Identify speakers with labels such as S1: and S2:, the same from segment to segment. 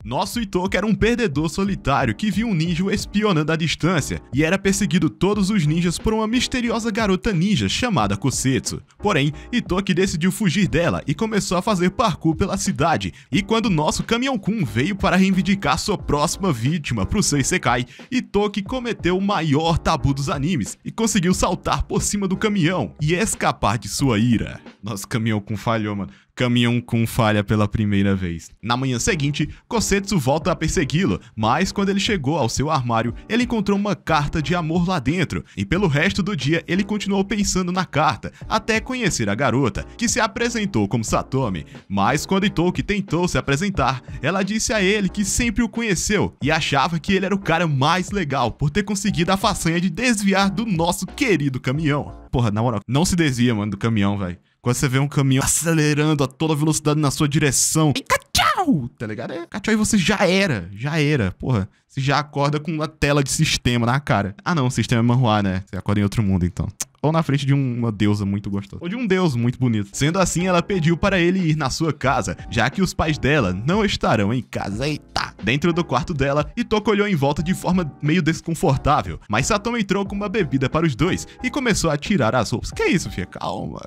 S1: Nosso Itoki era um perdedor solitário que viu um ninja o espionando à distância e era perseguido todos os ninjas por uma misteriosa garota ninja chamada Kosetsu. Porém, Itoki decidiu fugir dela e começou a fazer parkour pela cidade. E quando nosso Caminhão-kun veio para reivindicar sua próxima vítima pro seu Isekai, Itoki cometeu o maior tabu dos animes e conseguiu saltar por cima do caminhão e escapar de sua ira. Nosso Caminhão-kun falhou, mano. Caminhão-kun falha pela primeira vez. Na manhã seguinte, Kosetsu volta a persegui-lo, mas quando ele chegou ao seu armário, ele encontrou uma carta de amor lá dentro, e pelo resto do dia ele continuou pensando na carta, até conhecer a garota, que se apresentou como Satomi. Mas quando Itoki tentou se apresentar, ela disse a ele que sempre o conheceu, e achava que ele era o cara mais legal por ter conseguido a façanha de desviar do nosso querido caminhão. Porra, na moral, não se desvia, mano, do caminhão, velho. Quando você vê um caminhão acelerando a toda velocidade na sua direção, e cachau, tá ligado? Cachau, e você já era, porra. Você já acorda com uma tela de sistema na cara. Ah não, o sistema é manhwa, né? Você acorda em outro mundo, então. Ou na frente de uma deusa muito gostosa. Ou de um deus muito bonito. Sendo assim, ela pediu para ele ir na sua casa, já que os pais dela não estarão em casa. Eita! Dentro do quarto dela, Itoki olhou em volta de forma meio desconfortável, mas Satomi entrou com uma bebida para os dois e começou a tirar as roupas. Que isso, filha? Calma.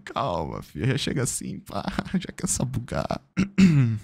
S1: Calma, filha. Já chega assim, pá. Já quer sabugar.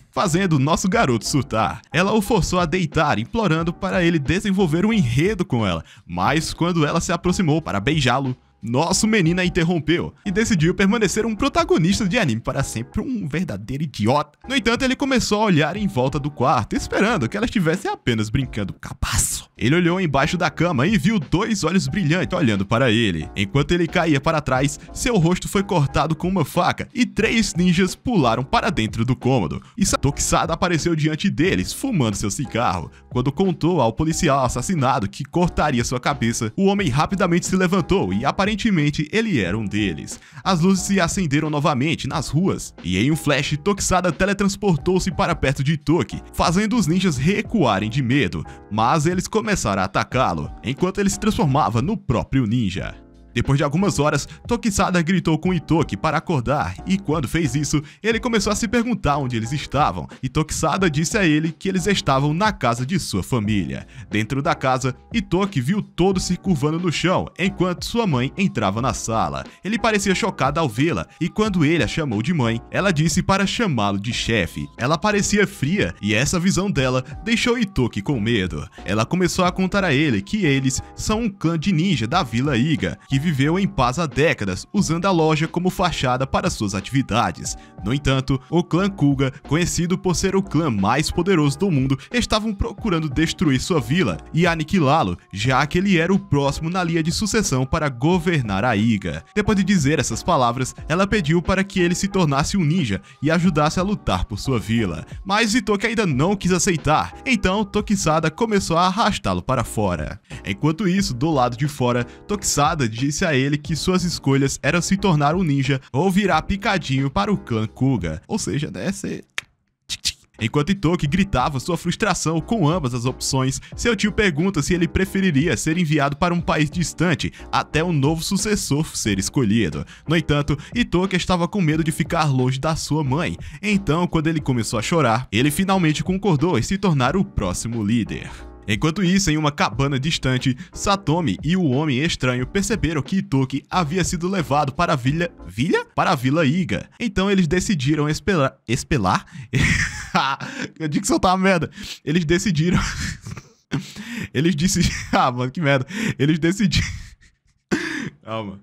S1: Fazendo nosso garoto surtar. Ela o forçou a deitar, implorando para ele desenvolver um enredo com ela, mas quando ela se aproximou para beijá-lo, nosso menino a interrompeu e decidiu permanecer um protagonista de anime para sempre, um verdadeiro idiota. No entanto, ele começou a olhar em volta do quarto, esperando que ela estivesse apenas brincando. Cabaço! Ele olhou embaixo da cama e viu dois olhos brilhantes olhando para ele. Enquanto ele caía para trás, seu rosto foi cortado com uma faca e 3 ninjas pularam para dentro do cômodo. E Tokusada apareceu diante deles, fumando seu cigarro. Quando contou ao policial assassinado que cortaria sua cabeça, o homem rapidamente se levantou e aparentemente ele era um deles. As luzes se acenderam novamente nas ruas e em um flash, Tokusada teletransportou-se para perto de Itoki, fazendo os ninjas recuarem de medo, mas eles começaram a atacá-lo, enquanto ele se transformava no próprio ninja. Depois de algumas horas, Tokusada gritou com Itoki para acordar e quando fez isso, ele começou a se perguntar onde eles estavam e Tokusada disse a ele que eles estavam na casa de sua família. Dentro da casa, Itoki viu todos se curvando no chão enquanto sua mãe entrava na sala. Ele parecia chocado ao vê-la e quando ele a chamou de mãe, ela disse para chamá-lo de chefe. Ela parecia fria e essa visão dela deixou Itoki com medo. Ela começou a contar a ele que eles são um clã de ninja da Vila Iga, que viveu em paz há décadas, usando a loja como fachada para suas atividades. No entanto, o clã Kuga, conhecido por ser o clã mais poderoso do mundo, estavam procurando destruir sua vila e aniquilá-lo, já que ele era o próximo na linha de sucessão para governar a Iga. Depois de dizer essas palavras, ela pediu para que ele se tornasse um ninja e ajudasse a lutar por sua vila. Mas Itoki ainda não quis aceitar, então Tokusada começou a arrastá-lo para fora. Enquanto isso, do lado de fora, Tokusada disse a ele que suas escolhas eram se tornar um ninja ou virar picadinho para o clã Kuga, ou seja, né, ser... Enquanto Itoki gritava sua frustração com ambas as opções, seu tio pergunta se ele preferiria ser enviado para um país distante até um novo sucessor ser escolhido. No entanto, Itoki estava com medo de ficar longe da sua mãe, então quando ele começou a chorar, ele finalmente concordou em se tornar o próximo líder. Enquanto isso, em uma cabana distante, Satomi e o Homem Estranho perceberam que Itoki havia sido levado para a Vila Iga. Então eles decidiram espelar? Eu digo que soltar uma merda. Eles decidiram... Eles decidiram... Ah, mano, que merda. Eles decidiram... Calma.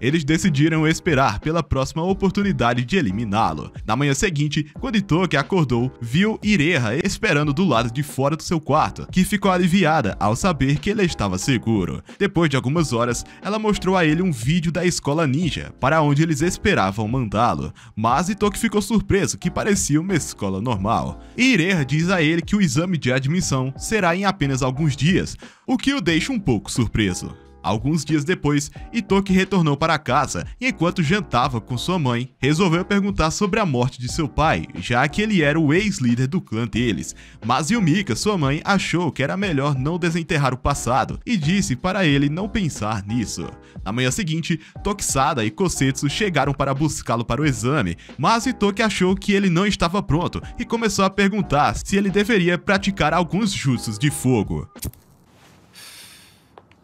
S1: Eles decidiram esperar pela próxima oportunidade de eliminá-lo. Na manhã seguinte, quando Itoki acordou, viu Ireha esperando do lado de fora do seu quarto, que ficou aliviada ao saber que ele estava seguro. Depois de algumas horas, ela mostrou a ele um vídeo da escola ninja, para onde eles esperavam mandá-lo, mas Itoki ficou surpreso que parecia uma escola normal. Ireha diz a ele que o exame de admissão será em apenas alguns dias, o que o deixa um pouco surpreso. Alguns dias depois, Itoki retornou para casa e enquanto jantava com sua mãe, resolveu perguntar sobre a morte de seu pai, já que ele era o ex-líder do clã deles. Mas Yumika, sua mãe, achou que era melhor não desenterrar o passado e disse para ele não pensar nisso. Na manhã seguinte, Tokisada e Kosetsu chegaram para buscá-lo para o exame, mas Itoki achou que ele não estava pronto e começou a perguntar se ele deveria praticar alguns jutsus de fogo.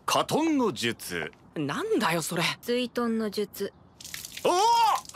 S2: カトンの術なんだよそれ
S3: 水遁の術
S2: お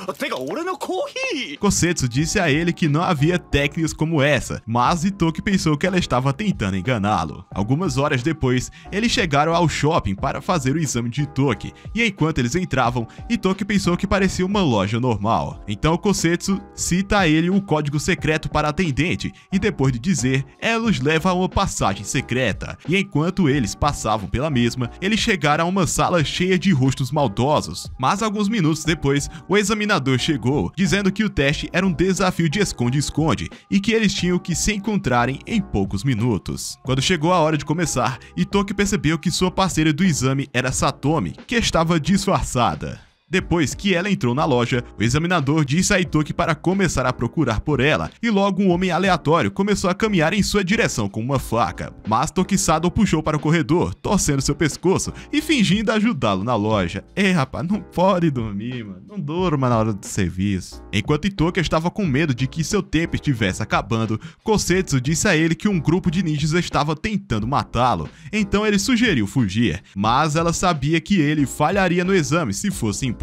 S2: おてか俺のコーヒー
S1: Kosetsu disse a ele que não havia técnicas como essa, mas Itoki pensou que ela estava tentando enganá-lo. Algumas horas depois, eles chegaram ao shopping para fazer o exame de Itoki, e enquanto eles entravam, Itoki pensou que parecia uma loja normal. Então Kosetsu cita a ele o código secreto para a atendente, e depois de dizer, ela os leva a uma passagem secreta. E enquanto eles passavam pela mesma, eles chegaram a uma sala cheia de rostos maldosos. Mas alguns minutos depois, o examinador chegou, dizendo que o teste era um desafio de esconde-esconde e que eles tinham que se encontrarem em poucos minutos. Quando chegou a hora de começar, Itoki percebeu que sua parceira do exame era Satomi, que estava disfarçada. Depois que ela entrou na loja, o examinador disse a Itoki para começar a procurar por ela, e logo um homem aleatório começou a caminhar em sua direção com uma faca. Mas Tokisada o puxou para o corredor, torcendo seu pescoço e fingindo ajudá-lo na loja. Ei, rapaz, não pode dormir, mano. Não durma na hora do serviço. Enquanto Itoki estava com medo de que seu tempo estivesse acabando, Kosetsu disse a ele que um grupo de ninjas estava tentando matá-lo, então ele sugeriu fugir. Mas ela sabia que ele falharia no exame se fosse embora.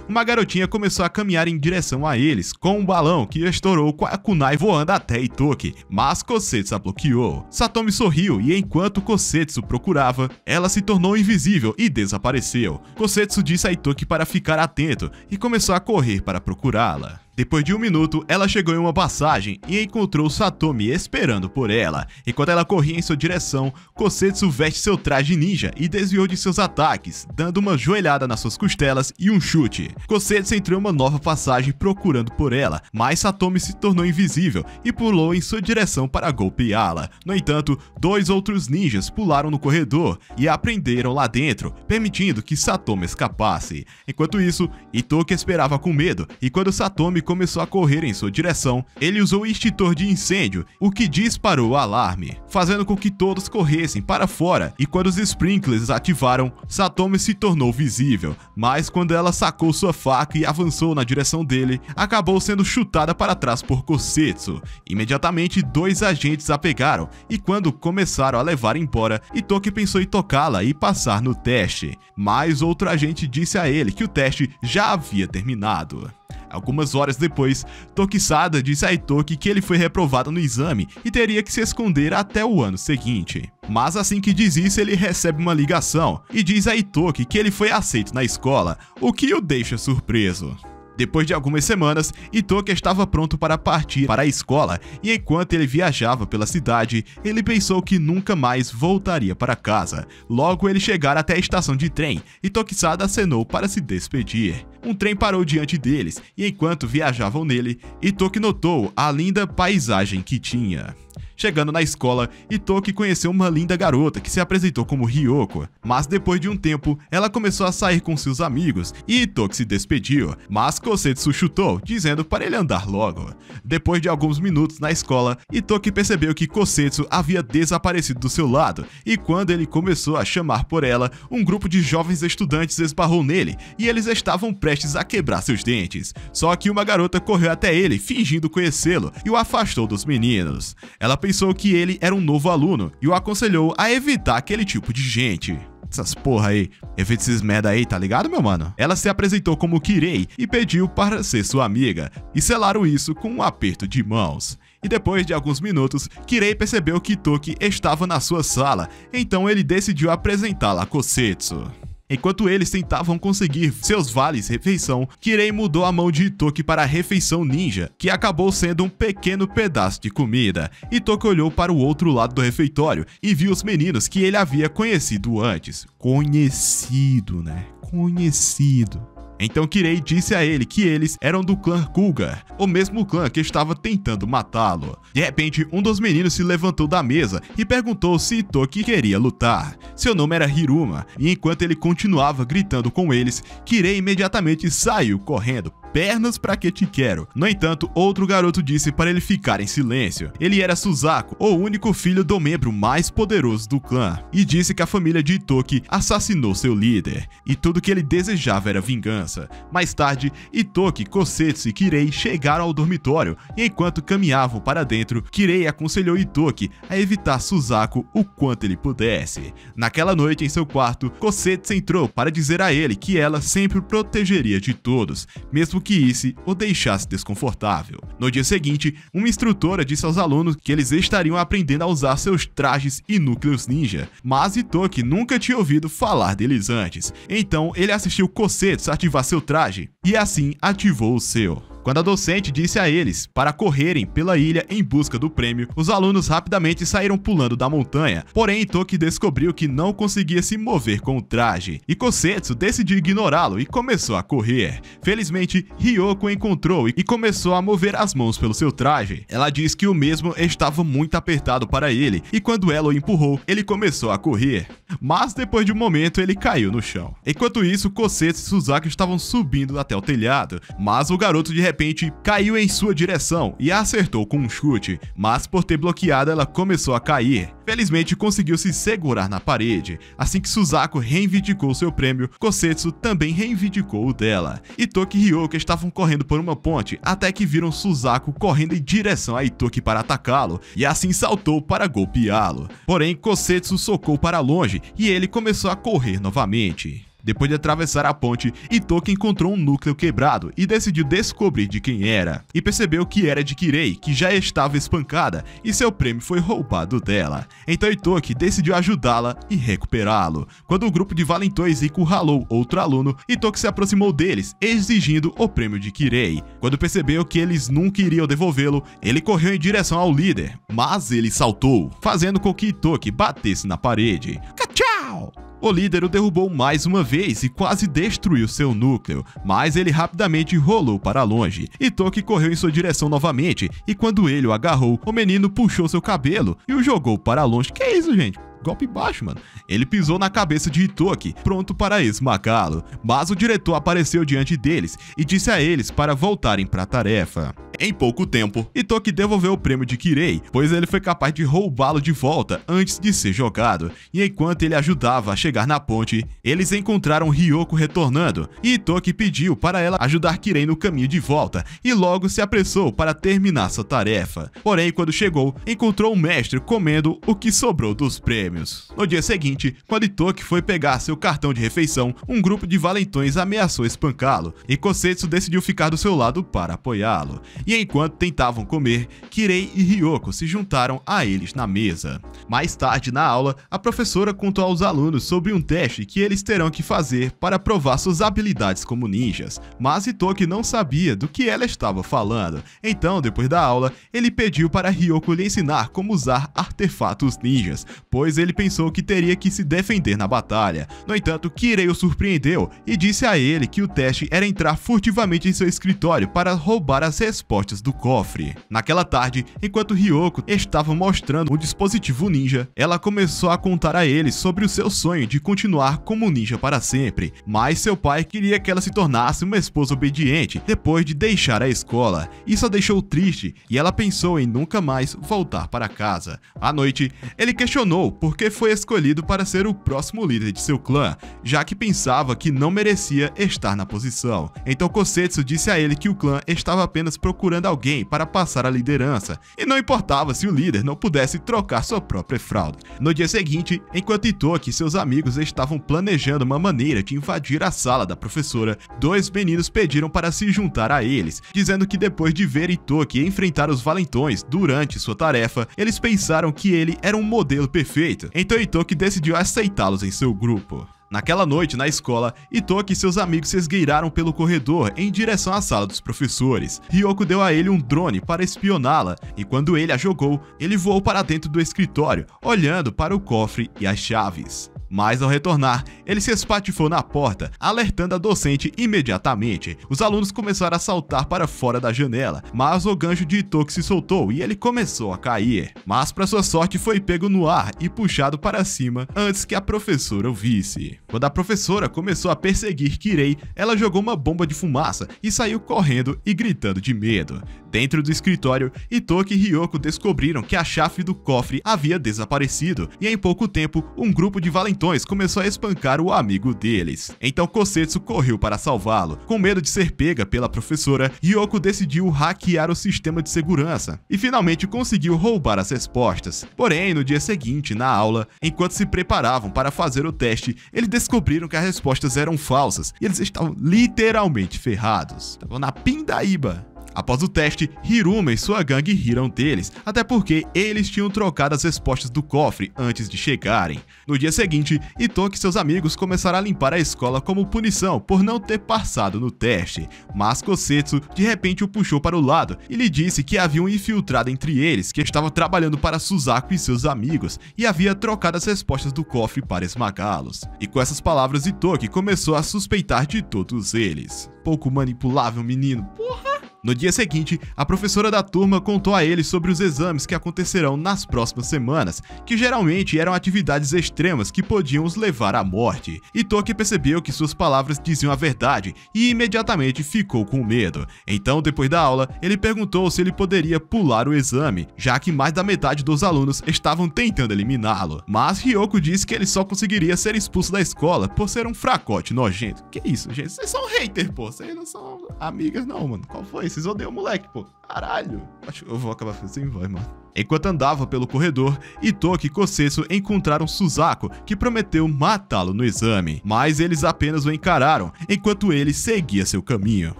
S1: Uma garotinha começou a caminhar em direção a eles, com um balão que estourou com a kunai voando até Itoki, mas Kosetsu a bloqueou. Satomi sorriu e enquanto Kosetsu procurava, ela se tornou invisível e desapareceu. Kosetsu disse a Itoki para ficar atento e começou a correr para procurá-la. Depois de um minuto, ela chegou em uma passagem e encontrou Satomi esperando por ela. Enquanto ela corria em sua direção, Kosetsu veste seu traje ninja e desviou de seus ataques, dando uma joelhada nas suas costelas e um chute. Kosetsu entrou em uma nova passagem procurando por ela, mas Satomi se tornou invisível e pulou em sua direção para golpeá-la. No entanto, dois outros ninjas pularam no corredor e a prenderam lá dentro, permitindo que Satomi escapasse. Enquanto isso, Itoki esperava com medo e quando Satomi começou a correr em sua direção, ele usou o extintor de incêndio, o que disparou o alarme, fazendo com que todos corressem para fora, e quando os sprinklers ativaram, Satomi se tornou visível, mas quando ela sacou sua faca e avançou na direção dele, acabou sendo chutada para trás por Kosetsu. Imediatamente, dois agentes a pegaram, e quando começaram a levar embora, Itoki pensou em tocá-la e passar no teste, mas outro agente disse a ele que o teste já havia terminado. Algumas horas depois, Tokisada disse a Itoki que ele foi reprovado no exame e teria que se esconder até o ano seguinte. Mas assim que diz isso, ele recebe uma ligação e diz a Itoki que ele foi aceito na escola, o que o deixa surpreso. Depois de algumas semanas, Itoki estava pronto para partir para a escola e enquanto ele viajava pela cidade, ele pensou que nunca mais voltaria para casa. Logo ele chegara até a estação de trem e Tokisada acenou para se despedir. Um trem parou diante deles e enquanto viajavam nele, Itoki notou a linda paisagem que tinha. Chegando na escola, Itoki conheceu uma linda garota que se apresentou como Ryoko, mas depois de um tempo, ela começou a sair com seus amigos e Itoki se despediu, mas Kosetsu chutou, dizendo para ele andar logo. Depois de alguns minutos na escola, Itoki percebeu que Kosetsu havia desaparecido do seu lado, e quando ele começou a chamar por ela, um grupo de jovens estudantes esbarrou nele, e eles estavam prestes a quebrar seus dentes. Só que uma garota correu até ele, fingindo conhecê-lo, e o afastou dos meninos. Ela pensou que ele era um novo aluno e o aconselhou a evitar aquele tipo de gente. Essas porra aí, evita esses merda aí, tá ligado, meu mano? Ela se apresentou como Kirei e pediu para ser sua amiga, e selaram isso com um aperto de mãos. E depois de alguns minutos, Kirei percebeu que Itoki estava na sua sala, então ele decidiu apresentá-la a Kosetsu. Enquanto eles tentavam conseguir seus vales refeição, Kirei mudou a mão de Itoki para a refeição ninja, que acabou sendo um pequeno pedaço de comida. Itoki olhou para o outro lado do refeitório e viu os meninos que ele havia conhecido antes. Conhecido, né? Conhecido. Então Kirei disse a ele que eles eram do clã Kuga, o mesmo clã que estava tentando matá-lo. De repente, um dos meninos se levantou da mesa e perguntou se Itoki queria lutar. Seu nome era Hiruma, e enquanto ele continuava gritando com eles, Kirei imediatamente saiu correndo. Pernas pra que te quero. No entanto, outro garoto disse para ele ficar em silêncio. Ele era Suzaku, o único filho do membro mais poderoso do clã, e disse que a família de Itoki assassinou seu líder, e tudo que ele desejava era vingança. Mais tarde, Itoki, Kosetsu e Kirei chegaram ao dormitório, e enquanto caminhavam para dentro, Kirei aconselhou Itoki a evitar Suzaku o quanto ele pudesse. Naquela noite, em seu quarto, Kosetsu entrou para dizer a ele que ela sempre o protegeria de todos, mesmo que isso o deixasse desconfortável. No dia seguinte, uma instrutora disse aos alunos que eles estariam aprendendo a usar seus trajes e núcleos ninja, mas Itoki nunca tinha ouvido falar deles antes. Então ele assistiu Kosetsu ativar seu traje e assim ativou o seu. Quando a docente disse a eles para correrem pela ilha em busca do prêmio, os alunos rapidamente saíram pulando da montanha, porém Itoki descobriu que não conseguia se mover com o traje, e Kosetsu decidiu ignorá-lo e começou a correr. Felizmente, Ryoko o encontrou e começou a mover as mãos pelo seu traje. Ela disse que o mesmo estava muito apertado para ele, e quando ela o empurrou, ele começou a correr. Mas depois de um momento, ele caiu no chão. Enquanto isso, Kosetsu e Suzaku estavam subindo até o telhado, mas o garoto de repente caiu em sua direção e a acertou com um chute, mas por ter bloqueado ela começou a cair. Felizmente conseguiu se segurar na parede. Assim que Suzaku reivindicou seu prêmio, Kosetsu também reivindicou o dela. Itoki e Ryoko estavam correndo por uma ponte até que viram Suzaku correndo em direção a Itoki para atacá-lo e assim saltou para golpeá-lo. Porém, Kosetsu socou para longe e ele começou a correr novamente. Depois de atravessar a ponte, Itoki encontrou um núcleo quebrado e decidiu descobrir de quem era. E percebeu que era de Kirei, que já estava espancada e seu prêmio foi roubado dela. Então Itoki decidiu ajudá-la e recuperá-lo. Quando o grupo de valentões encurralou outro aluno, Itoki se aproximou deles, exigindo o prêmio de Kirei. Quando percebeu que eles nunca iriam devolvê-lo, ele correu em direção ao líder, mas ele saltou, fazendo com que Itoki batesse na parede. Tchau! O líder o derrubou mais uma vez e quase destruiu seu núcleo, mas ele rapidamente rolou para longe. Itoki correu em sua direção novamente e quando ele o agarrou, o menino puxou seu cabelo e o jogou para longe. Que é isso, gente? Golpe baixo, mano. Ele pisou na cabeça de Itoki, pronto para esmagá-lo, mas o diretor apareceu diante deles e disse a eles para voltarem para a tarefa. Em pouco tempo, Itoki devolveu o prêmio de Kirei, pois ele foi capaz de roubá-lo de volta antes de ser jogado, e enquanto ele ajudava a chegar na ponte, eles encontraram Ryoko retornando, e Itoki pediu para ela ajudar Kirei no caminho de volta, e logo se apressou para terminar sua tarefa. Porém, quando chegou, encontrou o mestre comendo o que sobrou dos prêmios. No dia seguinte, quando Itoki foi pegar seu cartão de refeição, um grupo de valentões ameaçou espancá-lo, e Kosetsu decidiu ficar do seu lado para apoiá-lo. E enquanto tentavam comer, Kirei e Ryoko se juntaram a eles na mesa. Mais tarde, na aula, a professora contou aos alunos sobre um teste que eles terão que fazer para provar suas habilidades como ninjas, mas Itoki não sabia do que ela estava falando. Então, depois da aula, ele pediu para Ryoko lhe ensinar como usar artefatos ninjas, pois ele pensou que teria que se defender na batalha. No entanto, Kirei o surpreendeu e disse a ele que o teste era entrar furtivamente em seu escritório para roubar as respostas do cofre. Naquela tarde, enquanto Ryoko estava mostrando um dispositivo ninja, ela começou a contar a ele sobre o seu sonho de continuar como ninja para sempre, mas seu pai queria que ela se tornasse uma esposa obediente depois de deixar a escola. Isso a deixou triste e ela pensou em nunca mais voltar para casa. À noite, ele questionou por que foi escolhido para ser o próximo líder de seu clã, já que pensava que não merecia estar na posição. Então Kosetsu disse a ele que o clã estava apenas procurando alguém para passar a liderança, e não importava se o líder não pudesse trocar sua própria fralda. No dia seguinte, enquanto Itoki e seus amigos estavam planejando uma maneira de invadir a sala da professora, dois meninos pediram para se juntar a eles, dizendo que depois de ver Itoki enfrentar os valentões durante sua tarefa, eles pensaram que ele era um modelo perfeito, então Itoki decidiu aceitá-los em seu grupo. Naquela noite, na escola, Itoki e seus amigos se esgueiraram pelo corredor em direção à sala dos professores. Ryoko deu a ele um drone para espioná-la, e quando ele a jogou, ele voou para dentro do escritório, olhando para o cofre e as chaves. Mas ao retornar, ele se espatifou na porta, alertando a docente imediatamente. Os alunos começaram a saltar para fora da janela, mas o gancho de Itoki se soltou e ele começou a cair. Mas para sua sorte foi pego no ar e puxado para cima antes que a professora o visse. Quando a professora começou a perseguir Kirei, ela jogou uma bomba de fumaça e saiu correndo e gritando de medo. Dentro do escritório, Itoki e Ryoko descobriram que a chave do cofre havia desaparecido e em pouco tempo um grupo de valentões começou a espancar o amigo deles. Então Kosetsu correu para salvá-lo. Com medo de ser pega pela professora, Ryoko decidiu hackear o sistema de segurança e finalmente conseguiu roubar as respostas. Porém, no dia seguinte, na aula, enquanto se preparavam para fazer o teste, eles descobriram que as respostas eram falsas e eles estavam literalmente ferrados. Estavam na pindaíba. Após o teste, Hiruma e sua gangue riram deles, até porque eles tinham trocado as respostas do cofre antes de chegarem. No dia seguinte, Itoki e seus amigos começaram a limpar a escola como punição por não ter passado no teste, mas Kosetsu de repente o puxou para o lado e lhe disse que havia um infiltrado entre eles que estava trabalhando para Suzaku e seus amigos e havia trocado as respostas do cofre para esmagá-los. E com essas palavras, Itoki começou a suspeitar de todos eles. Pouco manipulável, menino. Porra! No dia seguinte, a professora da turma contou a ele sobre os exames que acontecerão nas próximas semanas, que geralmente eram atividades extremas que podiam os levar à morte. Itoki percebeu que suas palavras diziam a verdade e imediatamente ficou com medo. Então, depois da aula, ele perguntou se ele poderia pular o exame, já que mais da metade dos alunos estavam tentando eliminá-lo. Mas Ryoko disse que ele só conseguiria ser expulso da escola por ser um fracote nojento. Que isso, gente? Vocês são hater, pô. Vocês não são amigas não, mano. Qual foi? Vocês odeiam o moleque, pô. Caralho. Acho que eu vou acabar fazendo sem voz, mano. Enquanto andava pelo corredor, Itoki e Kosetsu encontraram Suzaku, que prometeu matá-lo no exame. Mas eles apenas o encararam, enquanto ele seguia seu caminho.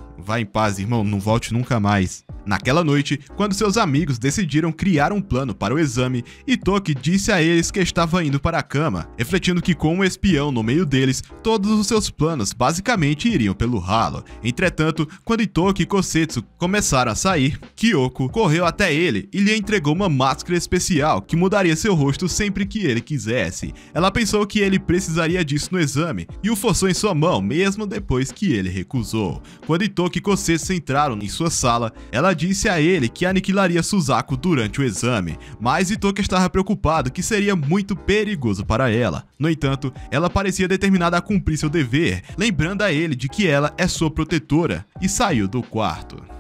S1: Vai em paz, irmão, não volte nunca mais. Naquela noite, quando seus amigos decidiram criar um plano para o exame, Itoki disse a eles que estava indo para a cama, refletindo que com um espião no meio deles, todos os seus planos basicamente iriam pelo ralo. Entretanto, quando Itoki e Kosetsu começaram a sair, Kyoko correu até ele e lhe entregou uma máscara especial que mudaria seu rosto sempre que ele quisesse. Ela pensou que ele precisaria disso no exame e o forçou em sua mão, mesmo depois que ele recusou. Quando Itoki e Kosetsu entraram em sua sala, ela disse a ele que aniquilaria Suzaku durante o exame, mas Itoki estava preocupado que seria muito perigoso para ela. No entanto, ela parecia determinada a cumprir seu dever, lembrando a ele de que ela é sua protetora, e saiu do quarto.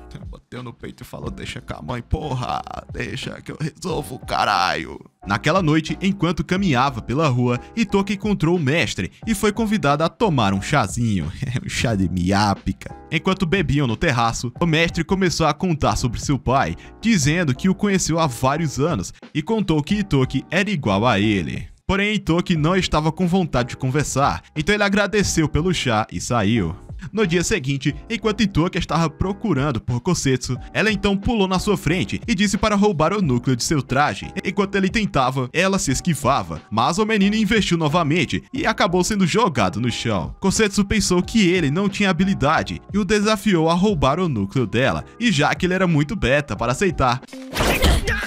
S1: Bateu no peito e falou: deixa com a mãe, porra, deixa que eu resolvo, caralho. Naquela noite, enquanto caminhava pela rua, Itoki encontrou o mestre e foi convidado a tomar um chazinho, um chá de miápica. Enquanto bebiam no terraço, o mestre começou a contar sobre seu pai, dizendo que o conheceu há vários anos e contou que Itoki era igual a ele. Porém, Itoki não estava com vontade de conversar, então ele agradeceu pelo chá e saiu. No dia seguinte, enquanto Itoki estava procurando por Kosetsu, ela então pulou na sua frente e disse para roubar o núcleo de seu traje. Enquanto ele tentava, ela se esquivava, mas o menino investiu novamente e acabou sendo jogado no chão. Kosetsu pensou que ele não tinha habilidade e o desafiou a roubar o núcleo dela, e já que ele era muito beta para aceitar,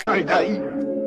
S3: sai daí!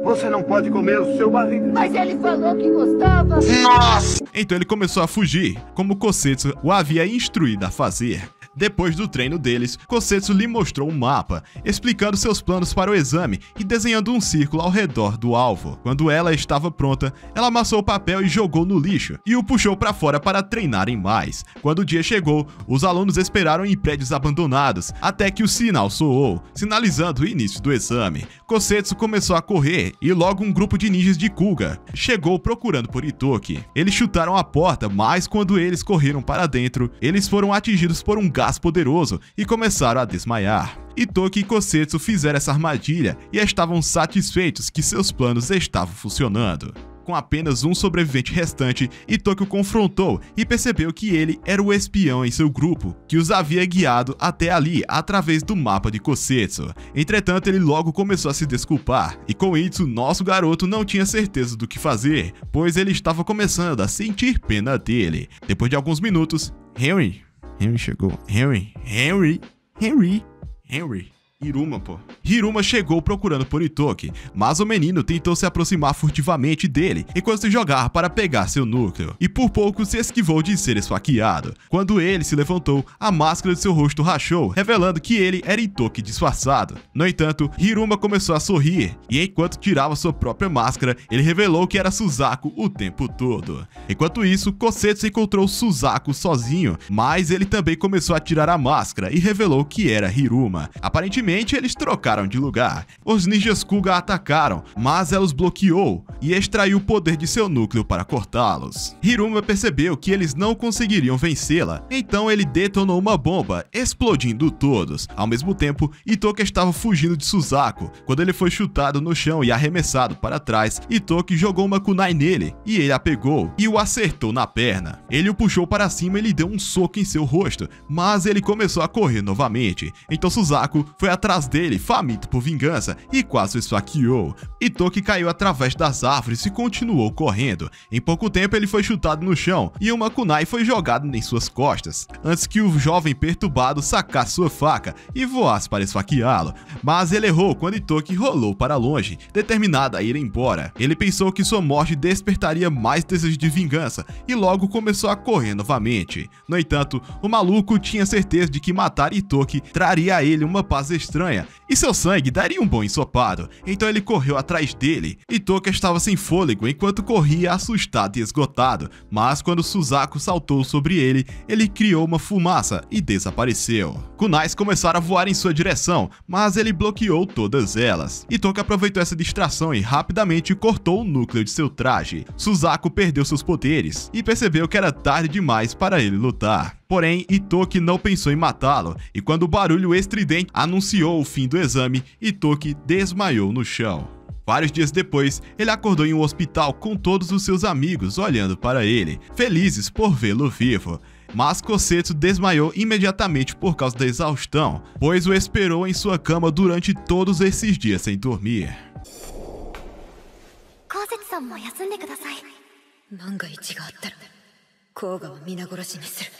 S3: Você não pode comer o seu barriga.
S4: Mas ele falou que gostava.
S3: Nossa!
S1: então ele começou a fugir, como Kosetsu o havia instruído a fazer. Depois do treino deles, Kosetsu lhe mostrou um mapa, explicando seus planos para o exame e desenhando um círculo ao redor do alvo. Quando ela estava pronta, ela amassou o papel e jogou no lixo, e o puxou para fora para treinarem mais. Quando o dia chegou, os alunos esperaram em prédios abandonados, até que o sinal soou, sinalizando o início do exame. Kosetsu começou a correr, e logo um grupo de ninjas de Kuga chegou procurando por Itoki. Eles chutaram a porta, mas quando eles correram para dentro, eles foram atingidos por um gás poderoso e começaram a desmaiar. Itoki e Kosetsu fizeram essa armadilha e estavam satisfeitos que seus planos estavam funcionando. Com apenas um sobrevivente restante, Itoki o confrontou e percebeu que ele era o espião em seu grupo, que os havia guiado até ali através do mapa de Kosetsu. Entretanto, ele logo começou a se desculpar, e com isso, nosso garoto não tinha certeza do que fazer, pois ele estava começando a sentir pena dele. Depois de alguns minutos, Henry chegou. Henry. Hiruma, pô. Hiruma chegou procurando por Itoki, mas o menino tentou se aproximar furtivamente dele enquanto se jogava para pegar seu núcleo, e por pouco se esquivou de ser esfaqueado. Quando ele se levantou, a máscara de seu rosto rachou, revelando que ele era Itoki disfarçado. No entanto, Hiruma começou a sorrir, e enquanto tirava sua própria máscara, ele revelou que era Suzaku o tempo todo. Enquanto isso, Kosetsu encontrou Suzaku sozinho, mas ele também começou a tirar a máscara e revelou que era Hiruma. Aparentemente, eles trocaram de lugar. Os ninjas Kuga atacaram, mas ela os bloqueou e extraiu o poder de seu núcleo para cortá-los. Hiruma percebeu que eles não conseguiriam vencê-la, então ele detonou uma bomba, explodindo todos. Ao mesmo tempo, Itoki estava fugindo de Suzaku. Quando ele foi chutado no chão e arremessado para trás, Itoki jogou uma kunai nele, e ele a pegou e o acertou na perna. Ele o puxou para cima e lhe deu um soco em seu rosto, mas ele começou a correr novamente. Então Suzaku foi atrás dele, faminto por vingança, e quase o esfaqueou. Itoki caiu através das árvores e continuou correndo. Em pouco tempo ele foi chutado no chão, e uma kunai foi jogada em suas costas, antes que o jovem perturbado sacasse sua faca e voasse para esfaqueá-lo. Mas ele errou quando Itoki rolou para longe, determinado a ir embora. Ele pensou que sua morte despertaria mais desejo de vingança, e logo começou a correr novamente. No entanto, o maluco tinha certeza de que matar Itoki traria a ele uma paz estranha, e seu sangue daria um bom ensopado, então ele correu atrás dele. Itoki estava sem fôlego enquanto corria assustado e esgotado, mas quando Suzaku saltou sobre ele, ele criou uma fumaça e desapareceu. Kunais começaram a voar em sua direção, mas ele bloqueou todas elas. Itoki aproveitou essa distração e rapidamente cortou o núcleo de seu traje. Suzaku perdeu seus poderes e percebeu que era tarde demais para ele lutar. Porém, Itoki não pensou em matá-lo, e quando o barulho estridente anunciou o fim do exame, Itoki desmaiou no chão. Vários dias depois, ele acordou em um hospital com todos os seus amigos olhando para ele, felizes por vê-lo vivo. Mas Kosetsu desmaiou imediatamente por causa da exaustão, pois o esperou em sua cama durante todos esses dias sem dormir.
S5: Kosetsu-sanも休んでください。万が一があったら、甲賀は皆殺しにする。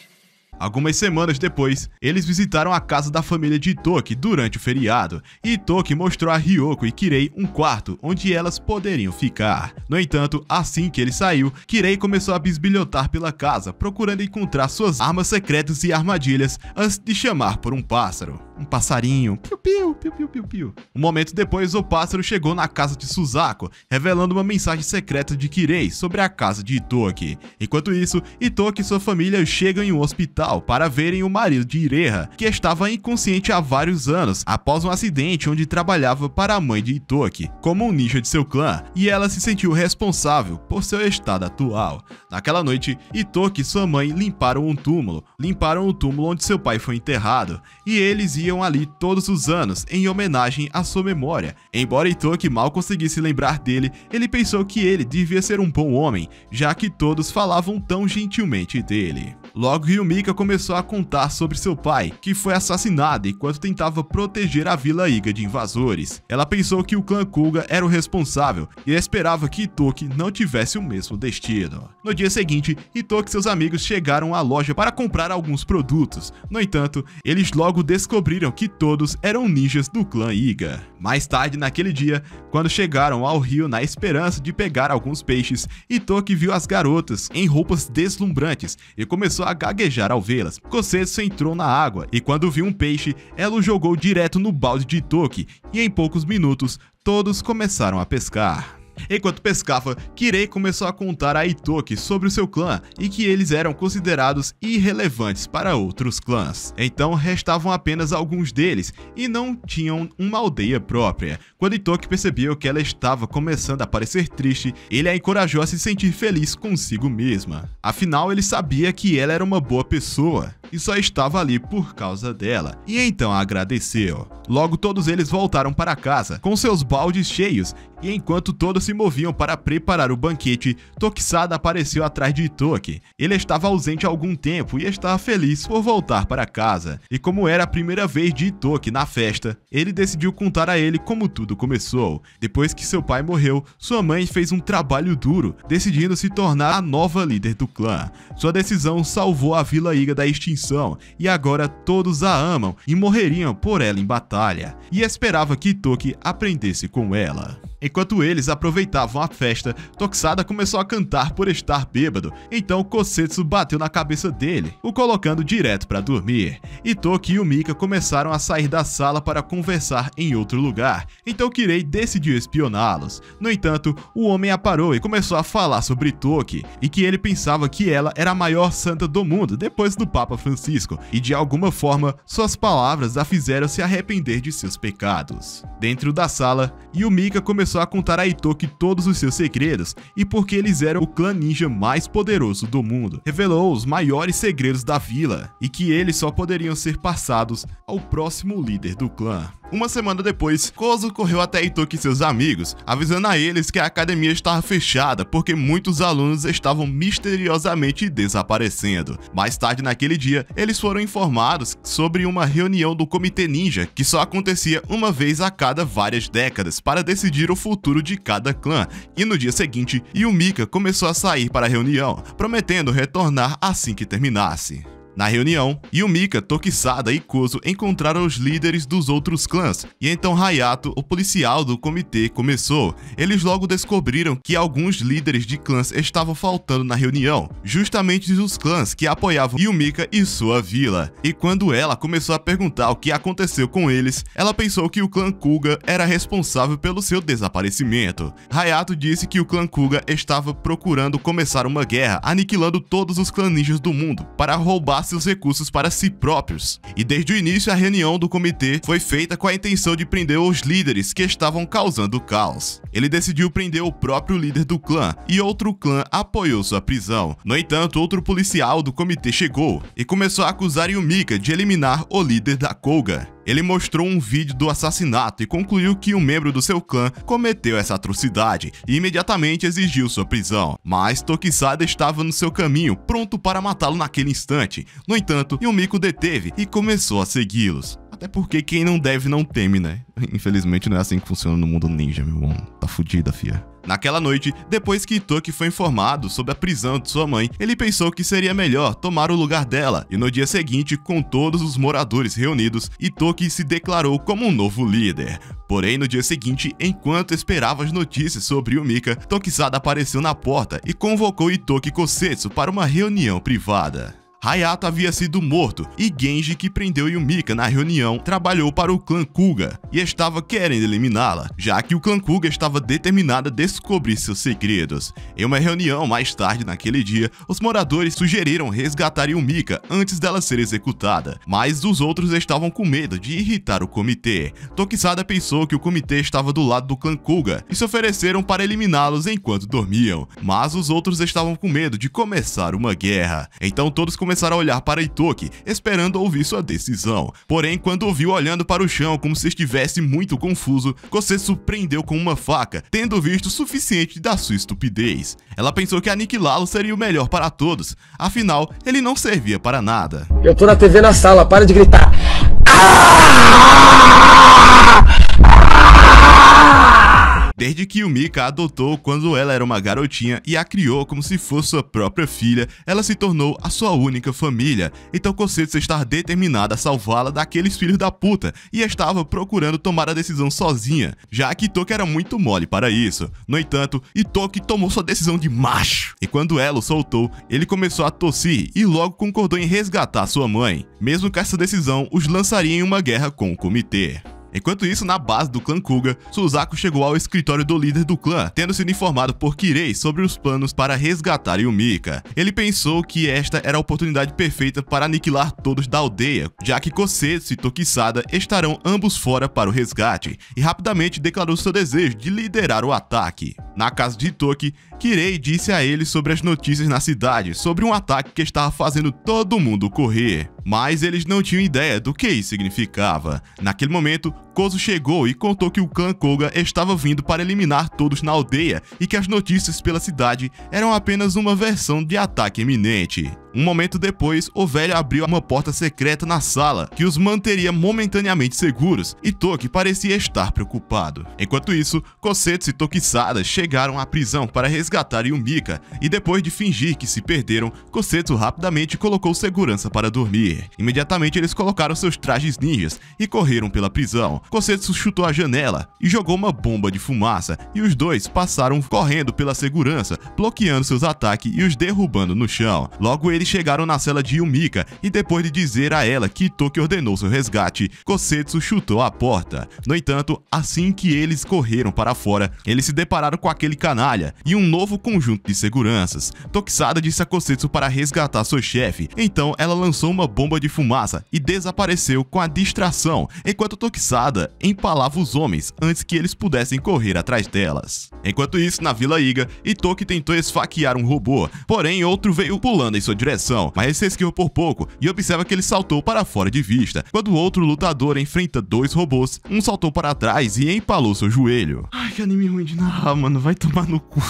S1: Algumas semanas depois, eles visitaram a casa da família de Itoki durante o feriado, e Itoki mostrou a Ryoko e Kirei um quarto onde elas poderiam ficar. No entanto, assim que ele saiu, Kirei começou a bisbilhotar pela casa, procurando encontrar suas armas secretas e armadilhas antes de chamar por um pássaro. Um passarinho. Piu, piu, piu, piu, piu, piu. Um momento depois, o pássaro chegou na casa de Suzaku, revelando uma mensagem secreta de Kirei sobre a casa de Itoki. Enquanto isso, Itoki e sua família chegam em um hospital para verem o marido de Ireha, que estava inconsciente há vários anos, após um acidente onde trabalhava para a mãe de Itoki, como um ninja de seu clã, e ela se sentiu responsável por seu estado atual. Naquela noite, Itoki e sua mãe limparam o túmulo onde seu pai foi enterrado, e eles iam ali todos os anos em homenagem à sua memória. Embora Itoki mal conseguisse lembrar dele, ele pensou que ele devia ser um bom homem, já que todos falavam tão gentilmente dele. Logo, Ryumika começou a contar sobre seu pai, que foi assassinado enquanto tentava proteger a Vila Iga de invasores. Ela pensou que o clã Kuga era o responsável e esperava que Itoki não tivesse o mesmo destino. No dia seguinte, Itoki e seus amigos chegaram à loja para comprar alguns produtos. No entanto, eles logo descobriram que todos eram ninjas do clã Iga. Mais tarde naquele dia, quando chegaram ao rio na esperança de pegar alguns peixes, Itoki viu as garotas em roupas deslumbrantes e começou a gaguejar ao vê-las. Kosetsu entrou na água e quando viu um peixe, ela o jogou direto no balde de Itoki e em poucos minutos todos começaram a pescar. Enquanto pescava, Kirei começou a contar a Itoki sobre o seu clã e que eles eram considerados irrelevantes para outros clãs. Então restavam apenas alguns deles e não tinham uma aldeia própria. Quando Itoki percebeu que ela estava começando a parecer triste, ele a encorajou a se sentir feliz consigo mesma. Afinal, ele sabia que ela era uma boa pessoa e só estava ali por causa dela, e então a agradeceu. Logo todos eles voltaram para casa, com seus baldes cheios, e enquanto todos se moviam para preparar o banquete, Tokisada apareceu atrás de Itoki. Ele estava ausente há algum tempo e estava feliz por voltar para casa, e como era a primeira vez de Itoki na festa, ele decidiu contar a ele como tudo começou. Depois que seu pai morreu, sua mãe fez um trabalho duro, decidindo se tornar a nova líder do clã. Sua decisão salvou a Vila Iga da extinção extinção, e agora todos a amam e morreriam por ela em batalha, e esperava que Itoki aprendesse com ela. Enquanto eles aproveitavam a festa, Tokusada começou a cantar por estar bêbado, então Kosetsu bateu na cabeça dele, o colocando direto para dormir. Itoki e o Mika começaram a sair da sala para conversar em outro lugar, então Kirei decidiu espioná-los. No entanto, o homem a parou e começou a falar sobre Itoki, e que ele pensava que ela era a maior santa do mundo depois do Papa Francisco, e de alguma forma, suas palavras a fizeram se arrepender de seus pecados. Dentro da sala, Yumika começou a contar a Itoki todos os seus segredos e porque eles eram o clã ninja mais poderoso do mundo. Revelou os maiores segredos da vila e que eles só poderiam ser passados ao próximo líder do clã. Uma semana depois, Kozo correu até Itoki e seus amigos, avisando a eles que a academia estava fechada porque muitos alunos estavam misteriosamente desaparecendo. Mais tarde naquele dia, eles foram informados sobre uma reunião do Comitê Ninja, que só acontecia uma vez a cada várias décadas para decidir o futuro de cada clã, e no dia seguinte, Yumika começou a sair para a reunião, prometendo retornar assim que terminasse. Na reunião, Yumika, Tokusada e Kozo encontraram os líderes dos outros clãs, e então Hayato, o policial do comitê, começou. Eles logo descobriram que alguns líderes de clãs estavam faltando na reunião, justamente os clãs que apoiavam Yumika e sua vila. E quando ela começou a perguntar o que aconteceu com eles, ela pensou que o clã Kuga era responsável pelo seu desaparecimento. Hayato disse que o clã Kuga estava procurando começar uma guerra, aniquilando todos os clãs ninjas do mundo, para roubar seus recursos para si próprios. E desde o início a reunião do comitê foi feita com a intenção de prender os líderes que estavam causando caos. Ele decidiu prender o próprio líder do clã e outro clã apoiou sua prisão. No entanto, outro policial do comitê chegou e começou a acusar Yumika de eliminar o líder da Kuga. Ele mostrou um vídeo do assassinato e concluiu que um membro do seu clã cometeu essa atrocidade e imediatamente exigiu sua prisão. Mas Tokusada estava no seu caminho, pronto para matá-lo naquele instante. No entanto, Yumiko deteve e começou a segui-los. Até porque quem não deve não teme, né? Infelizmente não é assim que funciona no mundo ninja, meu irmão. Tá fudida, fia. Naquela noite, depois que Itoki foi informado sobre a prisão de sua mãe, ele pensou que seria melhor tomar o lugar dela, e no dia seguinte, com todos os moradores reunidos, Itoki se declarou como um novo líder. Porém, no dia seguinte, enquanto esperava as notícias sobre Yumika, Tokusada apareceu na porta e convocou Itoki e Kosetsu para uma reunião privada. Hayato havia sido morto e Genji, que prendeu Yumika na reunião, trabalhou para o clã Kuga e estava querendo eliminá-la, já que o clã Kuga estava determinado a descobrir seus segredos. Em uma reunião mais tarde naquele dia, os moradores sugeriram resgatar Yumika antes dela ser executada, mas os outros estavam com medo de irritar o comitê. Tokusada pensou que o comitê estava do lado do clã Kuga e se ofereceram para eliminá-los enquanto dormiam, mas os outros estavam com medo de começar uma guerra. Então todos começaram a olhar para Itoki, esperando ouvir sua decisão. Porém, quando o viu olhando para o chão como se estivesse muito confuso, Kosetsu prendeu com uma faca, tendo visto o suficiente da sua estupidez. Ela pensou que aniquilá-lo seria o melhor para todos, afinal, ele não servia para nada.
S6: Eu tô na TV na sala, para de gritar.
S1: Desde que Yumika a adotou quando ela era uma garotinha e a criou como se fosse sua própria filha, ela se tornou a sua única família. Então Kosetsu estava determinada a salvá-la daqueles filhos da puta e estava procurando tomar a decisão sozinha, já que Itoki era muito mole para isso. No entanto, Itoki tomou sua decisão de macho, e quando ela o soltou, ele começou a tossir e logo concordou em resgatar sua mãe. Mesmo que essa decisão os lançaria em uma guerra com o comitê. Enquanto isso, na base do clã Kuga, Suzaku chegou ao escritório do líder do clã, tendo sido informado por Kirei sobre os planos para resgatar Yumika. Ele pensou que esta era a oportunidade perfeita para aniquilar todos da aldeia, já que Kosetsu e Tokusada estarão ambos fora para o resgate, e rapidamente declarou seu desejo de liderar o ataque. Na casa de Itoki, Kirei disse a ele sobre as notícias na cidade, sobre um ataque que estava fazendo todo mundo correr. Mas eles não tinham ideia do que isso significava. Naquele momento, Kozo chegou e contou que o clã Koga estava vindo para eliminar todos na aldeia e que as notícias pela cidade eram apenas uma versão de ataque iminente. Um momento depois, o velho abriu uma porta secreta na sala, que os manteria momentaneamente seguros, e Toki parecia estar preocupado. Enquanto isso, Kosetsu e Tokisada chegaram à prisão para resgatar Yumika, e depois de fingir que se perderam, Kosetsu rapidamente colocou segurança para dormir. Imediatamente eles colocaram seus trajes ninjas e correram pela prisão. Kosetsu chutou a janela e jogou uma bomba de fumaça, e os dois passaram correndo pela segurança, bloqueando seus ataques e os derrubando no chão. Logo eles chegaram na cela de Yumika e depois de dizer a ela que Toki ordenou seu resgate, Kosetsu chutou a porta. No entanto, assim que eles correram para fora, eles se depararam com aquele canalha e um novo conjunto de seguranças. Tokisada disse a Kosetsu para resgatar seu chefe, então ela lançou uma bomba de fumaça e desapareceu com a distração, enquanto Tokisada empalava os homens antes que eles pudessem correr atrás delas. Enquanto isso, na Vila Iga, Itoki tentou esfaquear um robô, porém outro veio pulando em sua direção, mas se esquivou por pouco e observa que ele saltou para fora de vista, quando outro lutador enfrenta dois robôs, um saltou para trás e empalou seu joelho. Ai, que anime ruim de narrar, mano, vai tomar no cu.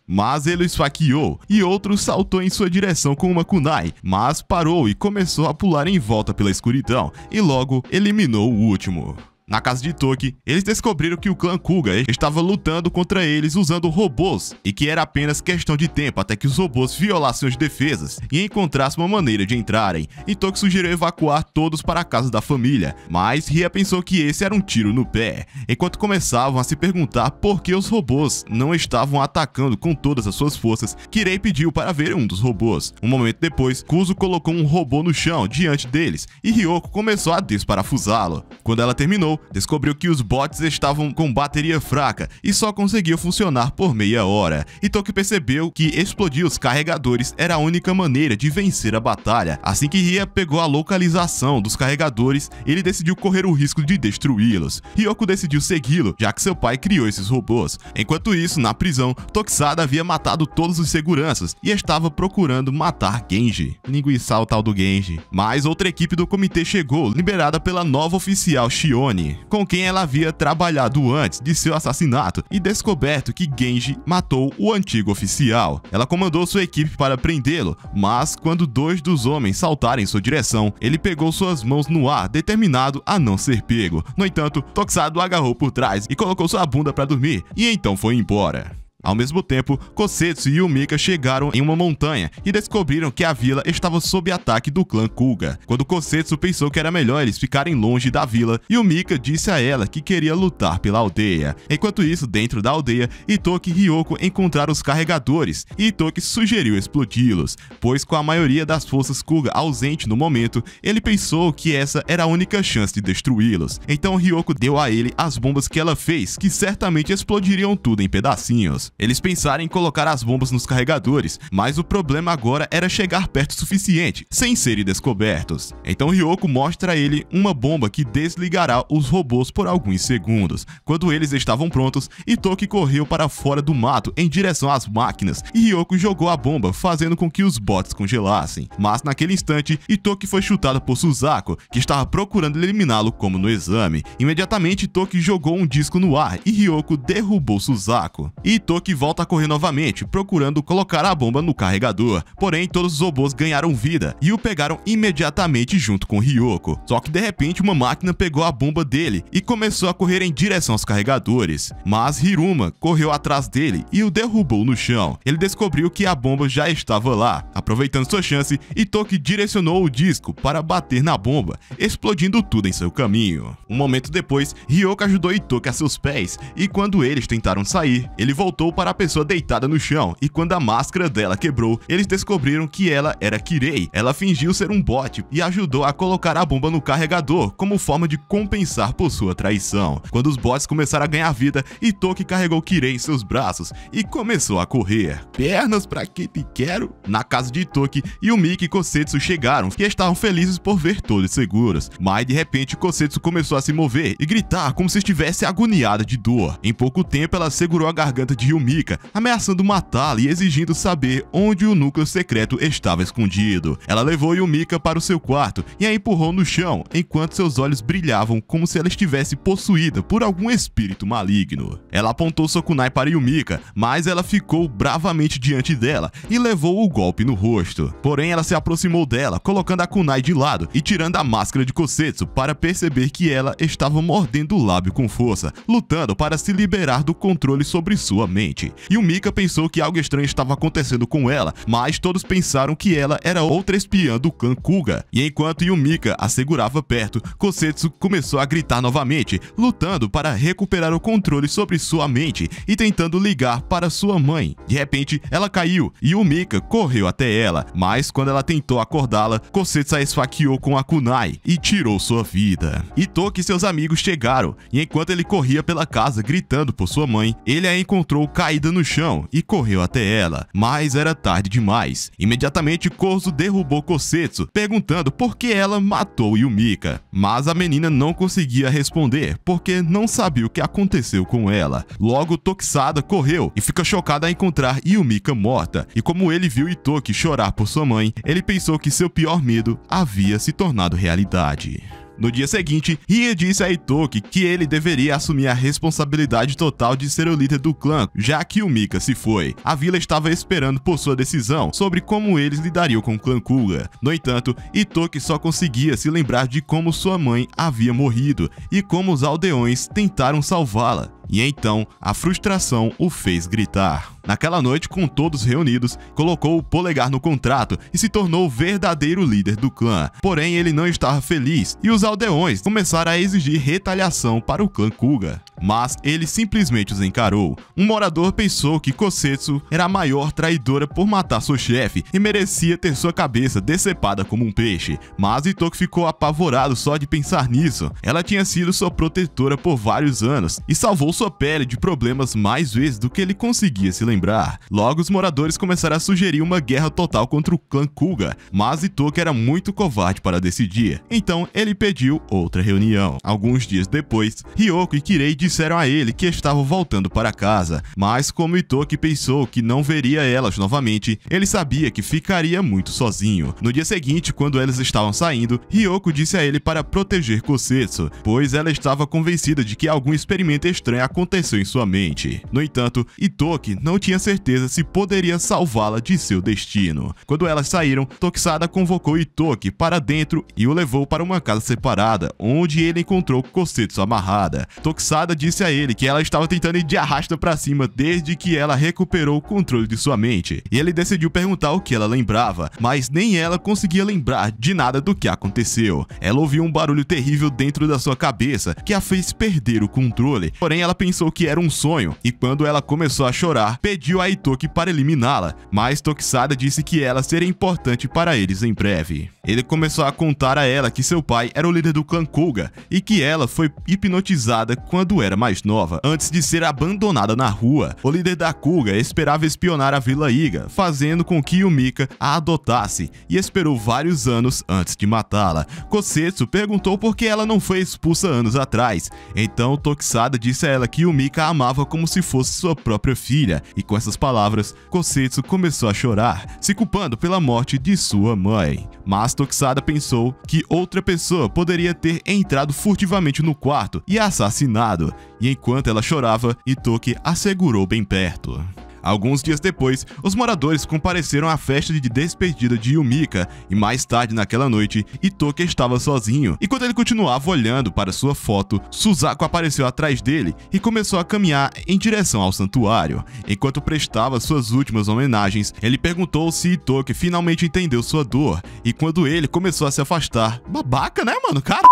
S1: Mas ele o esfaqueou, e outro saltou em sua direção com uma kunai, mas parou e começou a pular em volta pela escuridão, e logo eliminou o último. Na casa de Toki, eles descobriram que o clã Kuga estava lutando contra eles usando robôs e que era apenas questão de tempo até que os robôs violassem as defesas e encontrassem uma maneira de entrarem. E Toki sugeriu evacuar todos para a casa da família, mas Ria pensou que esse era um tiro no pé. Enquanto começavam a se perguntar por que os robôs não estavam atacando com todas as suas forças, Kirei pediu para ver um dos robôs. Um momento depois, Kuzo colocou um robô no chão diante deles e Ryoko começou a desparafusá-lo. Quando ela terminou, descobriu que os bots estavam com bateria fraca e só conseguiu funcionar por meia hora. E Toki percebeu que explodir os carregadores era a única maneira de vencer a batalha. Assim que Ria pegou a localização dos carregadores, ele decidiu correr o risco de destruí-los. Ryoko decidiu segui-lo, já que seu pai criou esses robôs. Enquanto isso, na prisão, Tokisada havia matado todos os seguranças e estava procurando matar Genji. Linguiçar o tal do Genji. Mas outra equipe do comitê chegou, liberada pela nova oficial Shione, com quem ela havia trabalhado antes de seu assassinato, e descoberto que Genji matou o antigo oficial. Ela comandou sua equipe para prendê-lo, mas quando dois dos homens saltaram em sua direção, ele pegou suas mãos no ar, determinado a não ser pego. No entanto, Tokisada o agarrou por trás e colocou sua bunda para dormir, e então foi embora. Ao mesmo tempo, Kosetsu e Yumika chegaram em uma montanha e descobriram que a vila estava sob ataque do clã Kuga. Quando Kosetsu pensou que era melhor eles ficarem longe da vila, Yumika disse a ela que queria lutar pela aldeia. Enquanto isso, dentro da aldeia, Itoki e Ryoko encontraram os carregadores e Itoki sugeriu explodi-los, pois com a maioria das forças Kuga ausente no momento, ele pensou que essa era a única chance de destruí-los. Então Ryoko deu a ele as bombas que ela fez, que certamente explodiriam tudo em pedacinhos. Eles pensaram em colocar as bombas nos carregadores, mas o problema agora era chegar perto o suficiente, sem serem descobertos. Então Ryoko mostra a ele uma bomba que desligará os robôs por alguns segundos. Quando eles estavam prontos, Itoki correu para fora do mato em direção às máquinas, e Ryoko jogou a bomba, fazendo com que os bots congelassem. Mas naquele instante, Itoki foi chutado por Suzaku, que estava procurando eliminá-lo como no exame. Imediatamente, Itoki jogou um disco no ar e Ryoko derrubou Suzaku. E Itoki volta a correr novamente, procurando colocar a bomba no carregador. Porém, todos os robôs ganharam vida e o pegaram imediatamente junto com Ryoko. Só que de repente uma máquina pegou a bomba dele e começou a correr em direção aos carregadores. Mas Hiruma correu atrás dele e o derrubou no chão. Ele descobriu que a bomba já estava lá. Aproveitando sua chance, Itoki direcionou o disco para bater na bomba, explodindo tudo em seu caminho. Um momento depois, Ryoko ajudou Itoki a seus pés e quando eles tentaram sair, ele voltou para a pessoa deitada no chão, e quando a máscara dela quebrou, eles descobriram que ela era Kirei. Ela fingiu ser um bot e ajudou a colocar a bomba no carregador como forma de compensar por sua traição. Quando os bots começaram a ganhar vida, Itoki carregou Kirei em seus braços e começou a correr. Pernas pra que te quero? Na casa de Itoki, Yumika e Kosetsu chegaram e estavam felizes por ver todos seguros. Mas de repente Kosetsu começou a se mover e gritar como se estivesse agoniada de dor. Em pouco tempo ela segurou a garganta de Yumika, ameaçando matá-la e exigindo saber onde o núcleo secreto estava escondido. Ela levou Yumika para o seu quarto e a empurrou no chão, enquanto seus olhos brilhavam como se ela estivesse possuída por algum espírito maligno. Ela apontou sua kunai para Yumika, mas ela ficou bravamente diante dela e levou o golpe no rosto. Porém, ela se aproximou dela, colocando a kunai de lado e tirando a máscara de Kosetsu para perceber que ela estava mordendo o lábio com força, lutando para se liberar do controle sobre sua mente. Yumika pensou que algo estranho estava acontecendo com ela, mas todos pensaram que ela era outra espiã do clã Kuga. E enquanto Yumika a segurava perto, Kosetsu começou a gritar novamente, lutando para recuperar o controle sobre sua mente e tentando ligar para sua mãe. De repente, ela caiu e Yumika correu até ela, mas quando ela tentou acordá-la, Kosetsu a esfaqueou com a kunai e tirou sua vida. Itoki e seus amigos chegaram, e enquanto ele corria pela casa gritando por sua mãe, ele a encontrou caída no chão e correu até ela, mas era tarde demais. Imediatamente, Kozo derrubou Kosetsu, perguntando por que ela matou Yumika, mas a menina não conseguia responder porque não sabia o que aconteceu com ela. Logo, Tokusada correu e fica chocado a encontrar Yumika morta, e como ele viu Itoki chorar por sua mãe, ele pensou que seu pior medo havia se tornado realidade. No dia seguinte, Rie disse a Itoki que ele deveria assumir a responsabilidade total de ser o líder do clã, já que Yumika se foi. A vila estava esperando por sua decisão sobre como eles lidariam com o clã Kuga. No entanto, Itoki só conseguia se lembrar de como sua mãe havia morrido e como os aldeões tentaram salvá-la. E então, a frustração o fez gritar. Naquela noite, com todos reunidos, colocou o polegar no contrato e se tornou o verdadeiro líder do clã. Porém, ele não estava feliz e os aldeões começaram a exigir retaliação para o clã Kuga. Mas ele simplesmente os encarou. Um morador pensou que Kosetsu era a maior traidora por matar sua chefe e merecia ter sua cabeça decepada como um peixe. Mas Itoki ficou apavorado só de pensar nisso. Ela tinha sido sua protetora por vários anos e salvou sua pele de problemas mais vezes do que ele conseguia se lembrar. Logo, os moradores começaram a sugerir uma guerra total contra o clã Kuga, mas Itoki era muito covarde para decidir. Então, ele pediu outra reunião. Alguns dias depois, Ryoko e Kirei disseram a ele que estavam voltando para casa, mas como Itoki pensou que não veria elas novamente, ele sabia que ficaria muito sozinho. No dia seguinte, quando elas estavam saindo, Ryoko disse a ele para proteger Kosetsu, pois ela estava convencida de que algum experimento estranho aconteceu em sua mente. No entanto, Itoki não tinha certeza se poderia salvá-la de seu destino. Quando elas saíram, Tokusada convocou Itoki para dentro e o levou para uma casa separada, onde ele encontrou Kosetsu amarrada. Tokusada disse a ele que ela estava tentando ir de arrasta para cima desde que ela recuperou o controle de sua mente, e ele decidiu perguntar o que ela lembrava, mas nem ela conseguia lembrar de nada do que aconteceu. Ela ouviu um barulho terrível dentro da sua cabeça que a fez perder o controle, porém ela pensou que era um sonho, e quando ela começou a chorar, pediu a Itoki para eliminá-la, mas Tokusada disse que ela seria importante para eles em breve. Ele começou a contar a ela que seu pai era o líder do clã Kuga e que ela foi hipnotizada quando era mais nova, antes de ser abandonada na rua. O líder da Kuga esperava espionar a Vila Iga, fazendo com que Yumika a adotasse, e esperou vários anos antes de matá-la. Kosetsu perguntou por que ela não foi expulsa anos atrás, então Tokusada disse a ela que Yumika a amava como se fosse sua própria filha, e com essas palavras, Kosetsu começou a chorar, se culpando pela morte de sua mãe. Mas Tokusada pensou que outra pessoa poderia ter entrado furtivamente no quarto e assassinado, e enquanto ela chorava, Itoki a segurou bem perto. Alguns dias depois, os moradores compareceram à festa de despedida de Yumika, e mais tarde naquela noite, Itoki estava sozinho, e quando ele continuava olhando para sua foto, Suzaku apareceu atrás dele e começou a caminhar em direção ao santuário. Enquanto prestava suas últimas homenagens, ele perguntou se Itoki finalmente entendeu sua dor, e quando ele começou a se afastar... Babaca, né, mano? Cara...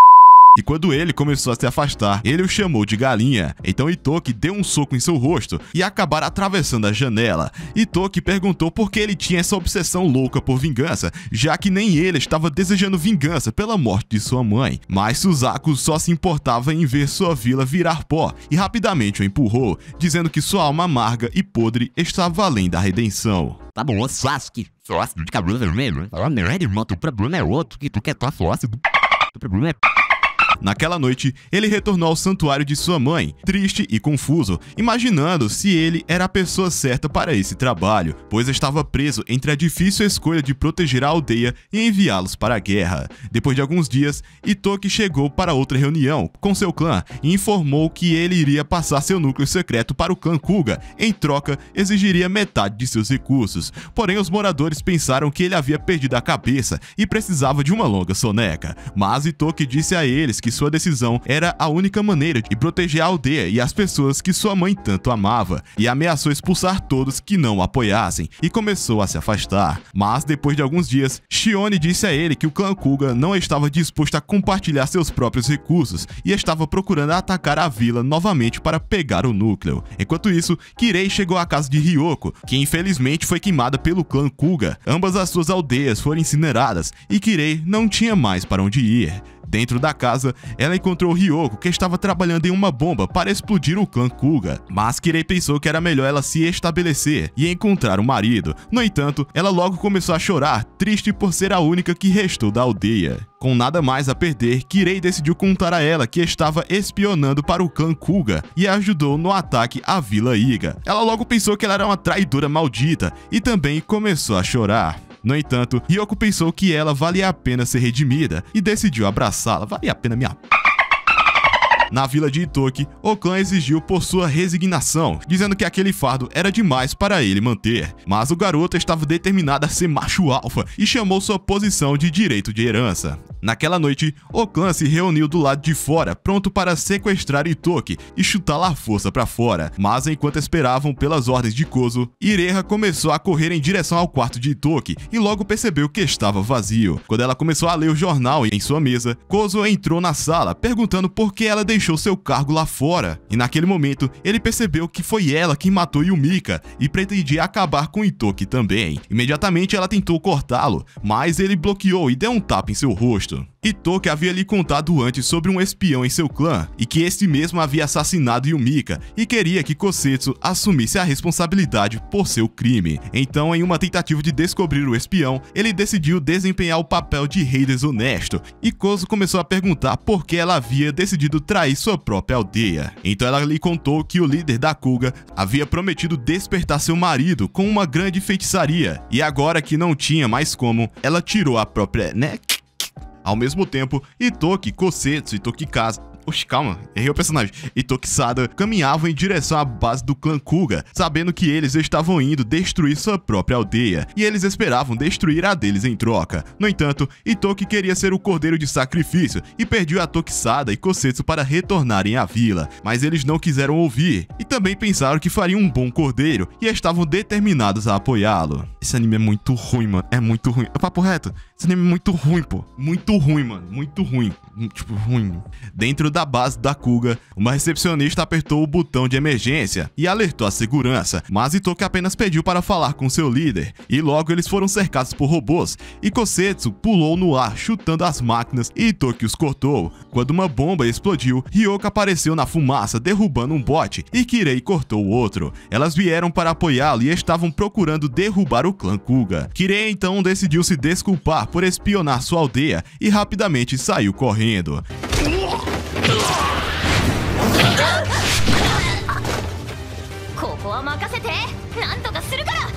S1: E quando ele começou a se afastar, ele o chamou de galinha. Então Itoki deu um soco em seu rosto e acabaram atravessando a janela. Itoki perguntou por que ele tinha essa obsessão louca por vingança, já que nem ele estava desejando vingança pela morte de sua mãe. Mas Suzaku só se importava em ver sua vila virar pó e rapidamente o empurrou, dizendo que sua alma amarga e podre estava além da redenção.
S7: Tá bom, Sasuke, sócio de cabelo vermelho. Fala, meu irmão, teu problema é outro, que tu quer tua sócio. Teu problema é...
S1: Naquela noite, ele retornou ao santuário de sua mãe, triste e confuso, imaginando se ele era a pessoa certa para esse trabalho, pois estava preso entre a difícil escolha de proteger a aldeia e enviá-los para a guerra. Depois de alguns dias, Itoki chegou para outra reunião com seu clã e informou que ele iria passar seu núcleo secreto para o clã Kuga, em troca exigiria metade de seus recursos. Porém, os moradores pensaram que ele havia perdido a cabeça e precisava de uma longa soneca, mas Itoki disse a eles que sua decisão era a única maneira de proteger a aldeia e as pessoas que sua mãe tanto amava, e ameaçou expulsar todos que não o apoiassem, e começou a se afastar. Mas depois de alguns dias, Shione disse a ele que o clã Kuga não estava disposto a compartilhar seus próprios recursos e estava procurando atacar a vila novamente para pegar o núcleo. Enquanto isso, Kirei chegou à casa de Ryoko, que infelizmente foi queimada pelo clã Kuga. Ambas as suas aldeias foram incineradas e Kirei não tinha mais para onde ir. Dentro da casa, ela encontrou Ryoko, que estava trabalhando em uma bomba para explodir o clã Kuga, mas Kirei pensou que era melhor ela se estabelecer e encontrar um marido. No entanto, ela logo começou a chorar, triste por ser a única que restou da aldeia. Com nada mais a perder, Kirei decidiu contar a ela que estava espionando para o clã Kuga e a ajudou no ataque à Vila Iga. Ela logo pensou que ela era uma traidora maldita e também começou a chorar. No entanto, Ryoko pensou que ela valia a pena ser redimida e decidiu abraçá-la. Valia a pena minha... Na vila de Itoki, o clã exigiu por sua resignação, dizendo que aquele fardo era demais para ele manter. Mas o garoto estava determinado a ser macho alfa e chamou sua posição de direito de herança. Naquela noite, o clã se reuniu do lado de fora, pronto para sequestrar Itoki e chutá-la à força para fora. Mas enquanto esperavam pelas ordens de Kozo, Ireha começou a correr em direção ao quarto de Itoki e logo percebeu que estava vazio. Quando ela começou a ler o jornal em sua mesa, Kozo entrou na sala, perguntando por que ela deixou seu cargo lá fora. E naquele momento, ele percebeu que foi ela quem matou Yumika e pretendia acabar com Itoki também. Imediatamente ela tentou cortá-lo, mas ele bloqueou e deu um tapa em seu rosto. Itoki havia lhe contado antes sobre um espião em seu clã e que este mesmo havia assassinado Yumika e queria que Kosetsu assumisse a responsabilidade por seu crime. Então, em uma tentativa de descobrir o espião, ele decidiu desempenhar o papel de rei desonesto e Kozo começou a perguntar por que ela havia decidido trair sua própria aldeia. Então ela lhe contou que o líder da Kuga havia prometido despertar seu marido com uma grande feitiçaria e agora que não tinha mais como, ela tirou a própria Ao mesmo tempo, Itoki, Kosetsu e Tokikaze... Oxi, calma, errei o personagem. E Tokisada caminhavam em direção à base do clã Kuga, sabendo que eles estavam indo destruir sua própria aldeia, e eles esperavam destruir a deles em troca. No entanto, Itoki queria ser o cordeiro de sacrifício e pediu a Tokisada e Kosetsu para retornarem à vila, mas eles não quiseram ouvir, e também pensaram que fariam um bom cordeiro e estavam determinados a apoiá-lo. Esse anime é muito ruim, mano, é muito ruim. É papo reto, esse anime é muito ruim, pô. Muito ruim, mano, muito ruim. Tipo, ruim. Dentro da base da Kuga, uma recepcionista apertou o botão de emergência e alertou a segurança, mas Itoki apenas pediu para falar com seu líder, e logo eles foram cercados por robôs, e Kosetsu pulou no ar chutando as máquinas e Itoki os cortou. Quando uma bomba explodiu, Ryoko apareceu na fumaça derrubando um bote e Kirei cortou o outro. Elas vieram para apoiá-lo e estavam procurando derrubar o clã Kuga. Kirei então decidiu se desculpar por espionar sua aldeia e rapidamente saiu correndo.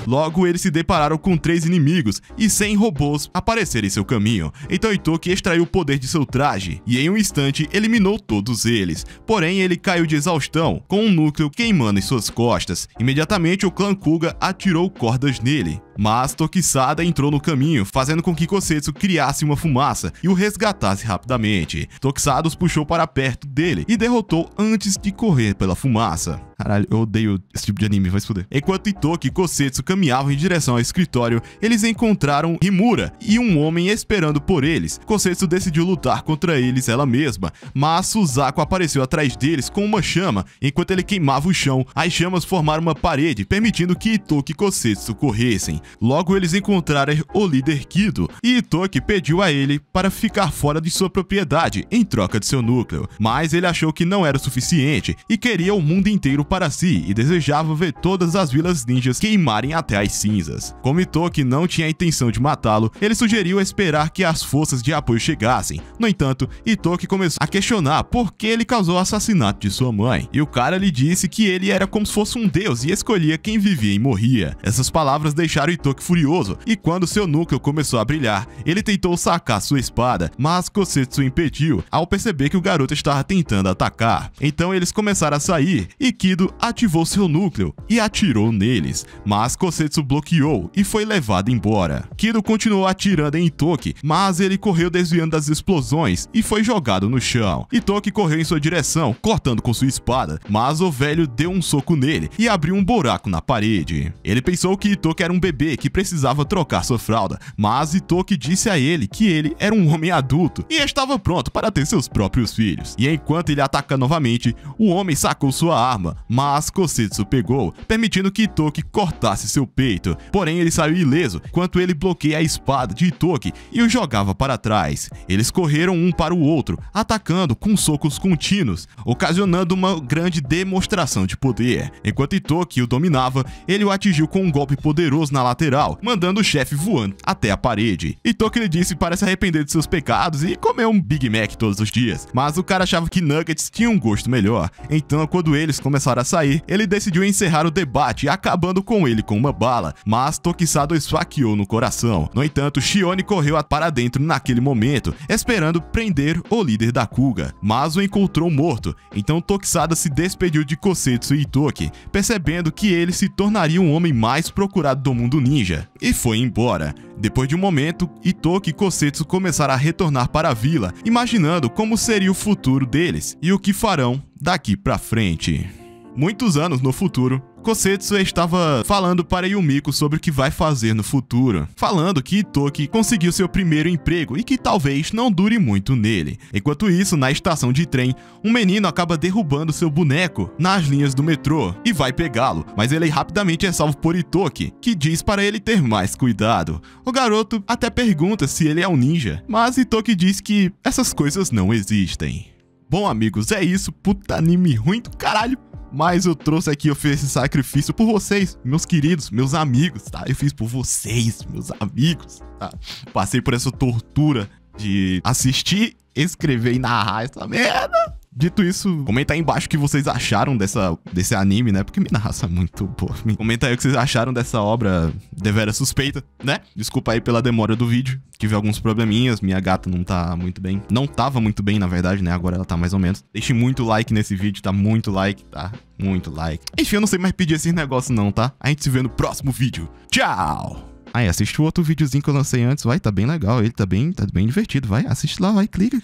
S1: Logo, eles se depararam com 3 inimigos e 100 robôs apareceram em seu caminho. Então Itoki extraiu o poder de seu traje e em um instante eliminou todos eles. Porém, ele caiu de exaustão, com um núcleo queimando em suas costas. Imediatamente, o clã Kuga atirou cordas nele. Mas Tokisada entrou no caminho, fazendo com que Kosetsu criasse uma fumaça e o resgatasse rapidamente. Tokisada os puxou para perto dele e derrotou antes de correr pela fumaça. Caralho, eu odeio esse tipo de anime, vai se fuder. Enquanto Itoki e Kosetsu caminhavam em direção ao escritório, eles encontraram Himura e um homem esperando por eles. Kosetsu decidiu lutar contra eles ela mesma, mas Suzaku apareceu atrás deles com uma chama. Enquanto ele queimava o chão, as chamas formaram uma parede, permitindo que Itoki e Kosetsu corressem. Logo eles encontraram o líder Kido e Itoki pediu a ele para ficar fora de sua propriedade em troca de seu núcleo, mas ele achou que não era o suficiente e queria o mundo inteiro para si e desejava ver todas as vilas ninjas queimarem até as cinzas. Como Itoki não tinha a intenção de matá-lo, ele sugeriu esperar que as forças de apoio chegassem. No entanto, Itoki começou a questionar por que ele causou o assassinato de sua mãe, e o cara lhe disse que ele era como se fosse um deus e escolhia quem vivia e morria. Essas palavras deixaram Itoki furioso, e quando seu núcleo começou a brilhar, ele tentou sacar sua espada, mas Kosetsu impediu ao perceber que o garoto estava tentando atacar. Então eles começaram a sair, e Kido ativou seu núcleo e atirou neles, mas Kosetsu bloqueou e foi levado embora. Kido continuou atirando em Itoki, mas ele correu desviando das explosões e foi jogado no chão. Itoki correu em sua direção, cortando com sua espada, mas o velho deu um soco nele e abriu um buraco na parede. Ele pensou que Itoki era um bebê que precisava trocar sua fralda, mas Itoki disse a ele que ele era um homem adulto e estava pronto para ter seus próprios filhos. E enquanto ele ataca novamente, o homem sacou sua arma, mas Kosetsu pegou, permitindo que Itoki cortasse seu peito. Porém, ele saiu ileso enquanto ele bloqueia a espada de Itoki e o jogava para trás. Eles correram um para o outro, atacando com socos contínuos, ocasionando uma grande demonstração de poder. Enquanto Itoki o dominava, ele o atingiu com um golpe poderoso na lateral, mandando o chefe voando até a parede. Itoki lhe disse para se arrepender de seus pecados e comer um Big Mac todos os dias, mas o cara achava que nuggets tinham um gosto melhor. Então, quando eles começaram a sair, ele decidiu encerrar o debate, acabando com ele com uma bala, mas Tokisado esfaqueou no coração. No entanto, Shione correu para dentro naquele momento, esperando prender o líder da Kuga, mas o encontrou morto. Então Tokisado se despediu de Kosetsu e Itoki, percebendo que ele se tornaria o homem mais procurado do mundo ninja, e foi embora. Depois de um momento, Itoki e Kosetsu começaram a retornar para a vila, imaginando como seria o futuro deles e o que farão daqui pra frente. Muitos anos no futuro, Kosetsu estava falando para Yumiko sobre o que vai fazer no futuro, falando que Itoki conseguiu seu primeiro emprego e que talvez não dure muito nele. Enquanto isso, na estação de trem, um menino acaba derrubando seu boneco nas linhas do metrô e vai pegá-lo, mas ele rapidamente é salvo por Itoki, que diz para ele ter mais cuidado. O garoto até pergunta se ele é um ninja, mas Itoki diz que essas coisas não existem. Bom, amigos, é isso. Puta anime ruim do caralho. Mas eu trouxe aqui, eu fiz esse sacrifício por vocês, meus queridos, meus amigos, tá? Eu fiz por vocês, meus amigos, tá? Passei por essa tortura de assistir, escrever e narrar essa merda. Dito isso, comenta aí embaixo o que vocês acharam desse anime, né? Porque minha narração é muito boa. Comenta aí o que vocês acharam dessa obra deveras suspeita, né? Desculpa aí pela demora do vídeo. Tive alguns probleminhas, minha gata não tá muito bem. Não tava muito bem, na verdade, né? Agora ela tá mais ou menos. Deixe muito like nesse vídeo, tá? Muito like, tá? Muito like. Enfim, eu não sei mais pedir esses negócios não, tá? A gente se vê no próximo vídeo. Tchau! Aí, assiste o outro videozinho que eu lancei antes, vai, tá bem legal. Ele tá bem divertido, vai. Assiste lá, vai, clica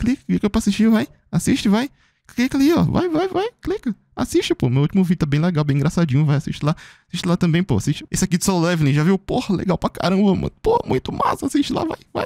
S1: pra assistir, vai. Assiste, vai. Clica ali, ó. Vai, clica. Assiste, pô. Meu último vídeo tá bem legal, bem engraçadinho. Vai, assiste lá. Assiste lá também, pô. Assiste. Esse aqui de Solo Leveling, já viu? Porra, legal pra caramba, mano. Pô, muito massa. Assiste lá, vai.